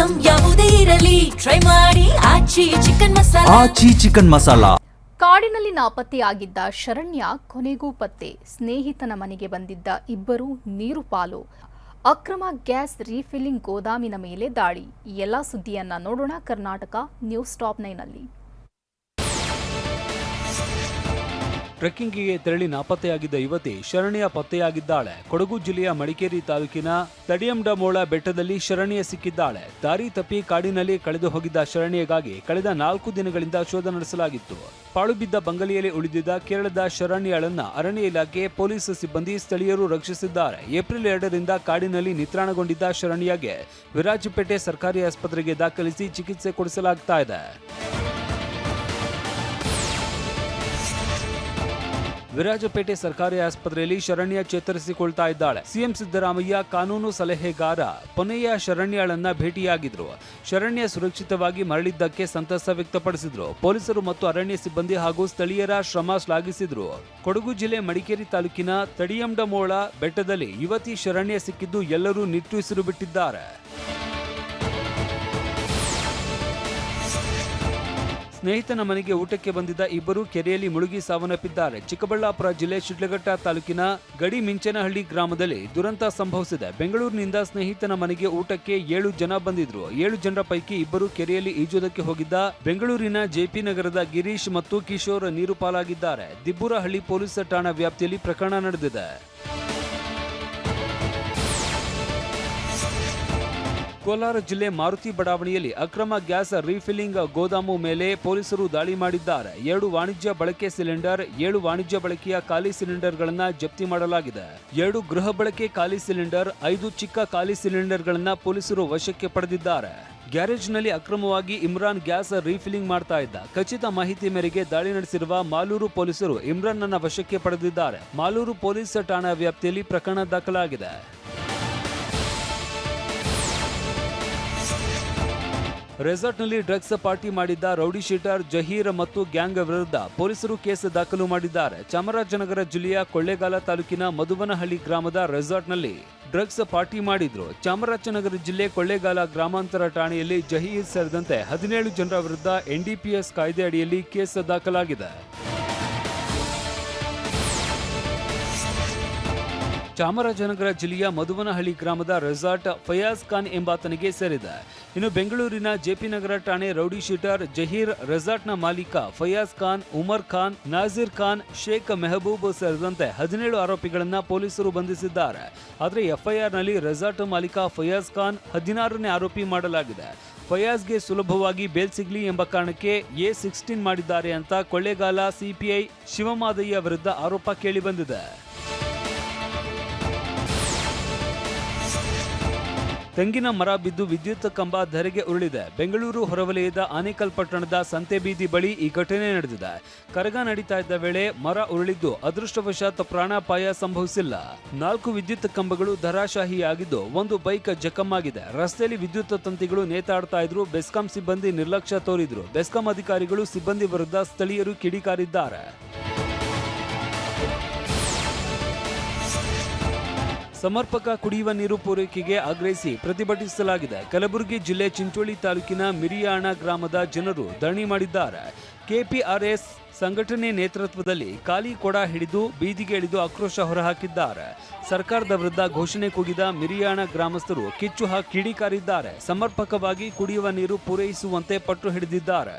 Item ಯಾವುದೇ ಇರಲಿ try ಮಾಡಿ ಆಚಿ ಚಿಕನ್ ಮಸಾಲಾ. ಕಾಡಿನಲ್ಲಿ ನಾಪತ್ತೆಯಾಗಿದ್ದ ಶರಣ್ಯ ಕೊನೆಗೂ ಪತ್ತೆ. ಸ್ನೇಹಿತನ ಮನೆಗೆ ಬಂದಿದ್ದ ಇಬ್ಬರು ನೀರು ಪಾಲು. ಅಕ್ರಮ ಗ್ಯಾಸ್ ರೀಫಿಲ್ಲಿಂಗ್ ಗೋದಾಮಿನ ಮೇಲೆ ದಾಳಿ. ಎಲ್ಲ ಸುದ್ದಿಯನ್ನ ನೋಡೋಣ ಕರ್ನಾಟಕ ನ್ಯೂಸ್ ಟಾಪ್ 9ನಲ್ಲಿ. ಟ್ರೆಕ್ಕಿಂಗ್ಗೆ ತೆರಳಿ ನಾಪತ್ತೆಯಾಗಿದ್ದ ಯುವತಿ ಶರಣ್ಯ ಪತ್ತೆಯಾಗಿದ್ದಾಳೆ. ಕೊಡಗು ಜಿಲ್ಲೆಯ ಮಡಿಕೇರಿ ತಾಲೂಕಿನ ತಡಿಯಂಡಮೋಳ ಬೆಟ್ಟದಲ್ಲಿ ಶರಣ್ಯ ಸಿಕ್ಕಿದ್ದಾಳೆ. ದಾರಿ ತಪ್ಪಿ ಕಾಡಿನಲ್ಲಿ ಕಳೆದು ಹೋಗಿದ್ದ ಶರಣ್ಯಗಾಗಿ ಕಳೆದ 4 ದಿನಗಳಿಂದ ಶೋಧ ನಡೆಸಲಾಗಿತ್ತು. ಪಾಳು ಬಿದ್ದ ಬಂಗಲೆಯಲ್ಲಿ ಉಳಿದಿದ್ದ ಕೇರಳದ ಶರಣ್ಯಳನ್ನ ಅರಣ್ಯ ಇಲಾಖೆ ಪೊಲೀಸ್ ಸಿಬ್ಬಂದಿ ಸ್ಥಳೀಯರು ರಕ್ಷಿಸಿದ್ದಾರೆ. ಏಪ್ರಿಲ್ 2ರಿಂದ ಕಾಡಿನಲ್ಲಿ ನಿತ್ರಾಣಗೊಂಡಿದ್ದ ಶರಣ್ಯಗೆ ವಿರಾಜಪೇಟೆ ಸರ್ಕಾರಿ ಆಸ್ಪತ್ರೆಗೆ ದಾಖಲಿಸಿ ಚಿಕಿತ್ಸೆ ಕೊಡಿಸಲಾಗ್ತಾ ಇದೆ. ವಿರಾಜಪೇಟೆ ಸರ್ಕಾರಿ ಆಸ್ಪತ್ರೆಯಲ್ಲಿ ಶರಣ್ಯ ಚೇತರಿಸಿಕೊಳ್ತಾ ಇದ್ದಾಳೆ. ಸಿಎಂ ಸಿದ್ದರಾಮಯ್ಯ ಕಾನೂನು ಸಲಹೆಗಾರ ಪೊನ್ನಯ್ಯ ಶರಣ್ಯಳನ್ನ ಭೇಟಿಯಾಗಿದ್ರು. ಶರಣ್ಯ ಸುರಕ್ಷಿತವಾಗಿ ಮರಳಿದ್ದಕ್ಕೆ ಸಂತಸ ವ್ಯಕ್ತಪಡಿಸಿದ್ರು. ಪೊಲೀಸರು ಮತ್ತು ಅರಣ್ಯ ಸಿಬ್ಬಂದಿ ಹಾಗೂ ಸ್ಥಳೀಯರ ಶ್ರಮ ಶ್ಲಾಘಿಸಿದ್ರು. ಕೊಡಗು ಜಿಲ್ಲೆ ಮಡಿಕೇರಿ ತಾಲೂಕಿನ ತಡಿಯಂಡಮೋಳ ಬೆಟ್ಟದಲ್ಲಿ ಯುವತಿ ಶರಣ್ಯ ಸಿಕ್ಕಿದ್ದು ಎಲ್ಲರೂ ನಿಟ್ಟುಸಿರು ಬಿಟ್ಟಿದ್ದಾರೆ. ಸ್ನೇಹಿತನ ಮನೆಗೆ ಊಟಕ್ಕೆ ಬಂದಿದ್ದ ಇಬ್ಬರು ಕೆರೆಯಲ್ಲಿ ಮುಳುಗಿ ಸಾವನ್ನಪ್ಪಿದ್ದಾರೆ. ಚಿಕ್ಕಬಳ್ಳಾಪುರ ಜಿಲ್ಲೆ ಶಿಡ್ಲಘಟ್ಟ ತಾಲೂಕಿನ ಗಡಿ ಮಿಂಚನಹಳ್ಳಿ ಗ್ರಾಮದಲ್ಲಿ ದುರಂತ ಸಂಭವಿಸಿದೆ. ಬೆಂಗಳೂರಿನಿಂದ ಸ್ನೇಹಿತನ ಮನೆಗೆ ಊಟಕ್ಕೆ 7 ಜನ ಬಂದಿದ್ರು. 7 ಜನರ ಪೈಕಿ ಇಬ್ಬರು ಕೆರೆಯಲ್ಲಿ ಈಜೋದಕ್ಕೆ ಹೋಗಿದ್ದ ಬೆಂಗಳೂರಿನ ಜೆಪಿ ನಗರದ ಗಿರೀಶ್ ಮತ್ತು ಕಿಶೋರ್ ನೀರು ಪಾಲಾಗಿದ್ದಾರೆ. ದಿಬ್ಬೂರಹಳ್ಳಿ ಪೊಲೀಸ್ ಠಾಣಾ ವ್ಯಾಪ್ತಿಯಲ್ಲಿ ಪ್ರಕರಣ ನಡೆದಿದೆ. ಕೋಲಾರ ಜಿಲ್ಲೆ ಮಾರುತಿ ಬಡಾವಣೆಯಲ್ಲಿ ಅಕ್ರಮ ಗ್ಯಾಸ್ ರೀಫಿಲ್ಲಿಂಗ್ ಗೋದಾಮು ಮೇಲೆ ಪೊಲೀಸರು ದಾಳಿ ಮಾಡಿದ್ದಾರೆ. 2 ವಾಣಿಜ್ಯ ಬಳಕೆ ಸಿಲಿಂಡರ್, 7 ವಾಣಿಜ್ಯ ಬಳಕೆಯ ಖಾಲಿ ಸಿಲಿಂಡರ್ಗಳನ್ನ ಜಪ್ತಿ ಮಾಡಲಾಗಿದೆ. 2 ಗೃಹ ಬಳಕೆ ಖಾಲಿ ಸಿಲಿಂಡರ್, 5 ಚಿಕ್ಕ ಖಾಲಿ ಸಿಲಿಂಡರ್ಗಳನ್ನ ಪೊಲೀಸರು ವಶಕ್ಕೆ ಪಡೆದಿದ್ದಾರೆ. ಗ್ಯಾರೇಜ್ನಲ್ಲಿ ಅಕ್ರಮವಾಗಿ ಇಮ್ರಾನ್ ಗ್ಯಾಸ್ ರೀಫಿಲ್ಲಿಂಗ್ ಮಾಡ್ತಾ ಇದ್ದ. ಖಚಿತ ಮಾಹಿತಿ ಮೇರೆಗೆ ದಾಳಿ ನಡೆಸಿರುವ ಮಾಲೂರು ಪೊಲೀಸರು ಇಮ್ರಾನ್ ಅನ್ನ ವಶಕ್ಕೆ ಪಡೆದಿದ್ದಾರೆ. ಮಾಲೂರು ಪೊಲೀಸ್ ಠಾಣಾ ವ್ಯಾಪ್ತಿಯಲ್ಲಿ ಪ್ರಕರಣ ದಾಖಲಾಗಿದೆ. ರೆಸಾರ್ಟ್ನಲ್ಲಿ ಡ್ರಗ್ಸ್ ಪಾರ್ಟಿ ಮಾಡಿದ್ದ ರೌಡಿ ಶೀಟರ್ ಜಹೀರ್ ಮತ್ತು ಗ್ಯಾಂಗ್ ವಿರುದ್ಧ ಪೊಲೀಸರು ಕೇಸ್ ದಾಖಲು ಮಾಡಿದ್ದಾರೆ. ಚಾಮರಾಜನಗರ ಜಿಲ್ಲೆಯ ಕೊಳ್ಳೇಗಾಲ ತಾಲೂಕಿನ ಮಧುವನಹಳ್ಳಿ ಗ್ರಾಮದ ರೆಸಾರ್ಟ್ನಲ್ಲಿ ಡ್ರಗ್ಸ್ ಪಾರ್ಟಿ ಮಾಡಿದ್ರು. ಚಾಮರಾಜನಗರ ಜಿಲ್ಲೆ ಕೊಳ್ಳೇಗಾಲ ಗ್ರಾಮಾಂತರ ಠಾಣೆಯಲ್ಲಿ ಜಹೀರ್ ಸೇರಿದಂತೆ 17 ಜನರ ವಿರುದ್ಧ NDPS ಕಾಯ್ದೆ ಅಡಿಯಲ್ಲಿ ಕೇಸ್ ದಾಖಲಾಗಿದೆ. ಚಾಮರಾಜನಗರ ಜಿಲ್ಲೆಯ ಮಧುವನಹಳ್ಳಿ ಗ್ರಾಮದ ರೆಸಾರ್ಟ್ ಫಯಾಜ್ ಖಾನ್ ಎಂಬಾತನಿಗೆ ಸೇರಿದೆ. ಇನ್ನು ಬೆಂಗಳೂರಿನ ಜೆಪಿ ನಗರ ಠಾಣೆ ರೌಡಿ ಶೀಟರ್ ಜಹೀರ್, ರೆಸಾರ್ಟ್ನ ಮಾಲೀಕ ಫಯಾಜ್ ಖಾನ್, ಉಮರ್ ಖಾನ್, ನಾಜೀರ್ ಖಾನ್, ಶೇಖ್ ಮೆಹಬೂಬ್ ಸೇರಿದಂತೆ 17 ಆರೋಪಿಗಳನ್ನ ಪೊಲೀಸರು ಬಂಧಿಸಿದ್ದಾರೆ. ಆದರೆ ಎಫ್ಐಆರ್ನಲ್ಲಿ ರೆಸಾರ್ಟ್ ಮಾಲೀಕ ಫಯಾಜ್ ಖಾನ್ 16ನೇ ಆರೋಪಿ ಮಾಡಲಾಗಿದೆ. ಫಯಾಜ್ಗೆ ಸುಲಭವಾಗಿ ಬೇಲ್ ಸಿಗ್ಲಿ ಎಂಬ ಕಾರಣಕ್ಕೆ A16 ಮಾಡಿದ್ದಾರೆ ಅಂತ ಕೊಳ್ಳೇಗಾಲ ಸಿಪಿಐ ಶಿವಮಾದಯ್ಯ ವಿರುದ್ಧ ಆರೋಪ ಕೇಳಿಬಂದಿದೆ. ತೆಂಗಿನ ಮರ ಬಿದ್ದು ವಿದ್ಯುತ್ ಕಂಬ ಧರೆಗೆ ಉರುಳಿದೆ. ಬೆಂಗಳೂರು ಹೊರವಲಯದ ಆನೇಕಲ್ ಪಟ್ಟಣದ ಸಂತೆಬೀದಿ ಬಳಿ ಈ ಘಟನೆ ನಡೆದಿದೆ. ಕರಗ ನಡೀತಾ ಇದ್ದ ವೇಳೆ ಮರ ಉರುಳಿದ್ದು ಅದೃಷ್ಟವಶಾತ್ ಪ್ರಾಣಾಪಾಯ ಸಂಭವಿಸಿಲ್ಲ. 4 ವಿದ್ಯುತ್ ಕಂಬಗಳು ಧರಾಶಾಹಿಯಾಗಿದ್ದು 1 ಬೈಕ್ ಜಖಮ್ಮಾಗಿದೆ. ರಸ್ತೆಯಲ್ಲಿ ವಿದ್ಯುತ್ ತಂತಿಗಳು ನೇತಾಡ್ತಾ ಇದ್ರು. ಬೆಸ್ಕಾಂ ಸಿಬ್ಬಂದಿ ನಿರ್ಲಕ್ಷ್ಯ ತೋರಿದ್ರು. ಬೆಸ್ಕಾಂ ಅಧಿಕಾರಿಗಳು ಸಿಬ್ಬಂದಿ ವಿರುದ್ಧ ಸ್ಥಳೀಯರು ಕಿಡಿಕಾರಿದ್ದಾರೆ. ಸಮರ್ಪಕ ಕುಡಿಯುವ ನೀರು ಪೂರೈಕೆಗೆ ಆಗ್ರಹಿಸಿ ಪ್ರತಿಭಟಿಸಲಾಗಿದೆ. ಕಲಬುರಗಿ ಜಿಲ್ಲೆ ಚಿಂಚೋಳಿ ತಾಲೂಕಿನ ಮಿರಿಯಾಣ ಗ್ರಾಮದ ಜನರು ಧರಣಿ ಮಾಡಿದ್ದಾರೆ. KPRS ಸಂಘಟನೆ ನೇತೃತ್ವದಲ್ಲಿ ಖಾಲಿ ಕೊಡ ಹಿಡಿದು ಬೀದಿಗೆ ಇಳಿದು ಆಕ್ರೋಶ ಹೊರಹಾಕಿದ್ದಾರೆ. ಸರ್ಕಾರದ ವಿರುದ್ಧ ಘೋಷಣೆ ಕೂಗಿದ ಮಿರಿಯಾಣ ಗ್ರಾಮಸ್ಥರು ಕಿಚ್ಚು ಹಾಕಿ ಕಿಡಿಕಾರಿದ್ದಾರೆ. ಸಮರ್ಪಕವಾಗಿ ಕುಡಿಯುವ ನೀರು ಪೂರೈಸುವಂತೆ ಪಟ್ಟು ಹಿಡಿದಿದ್ದಾರೆ.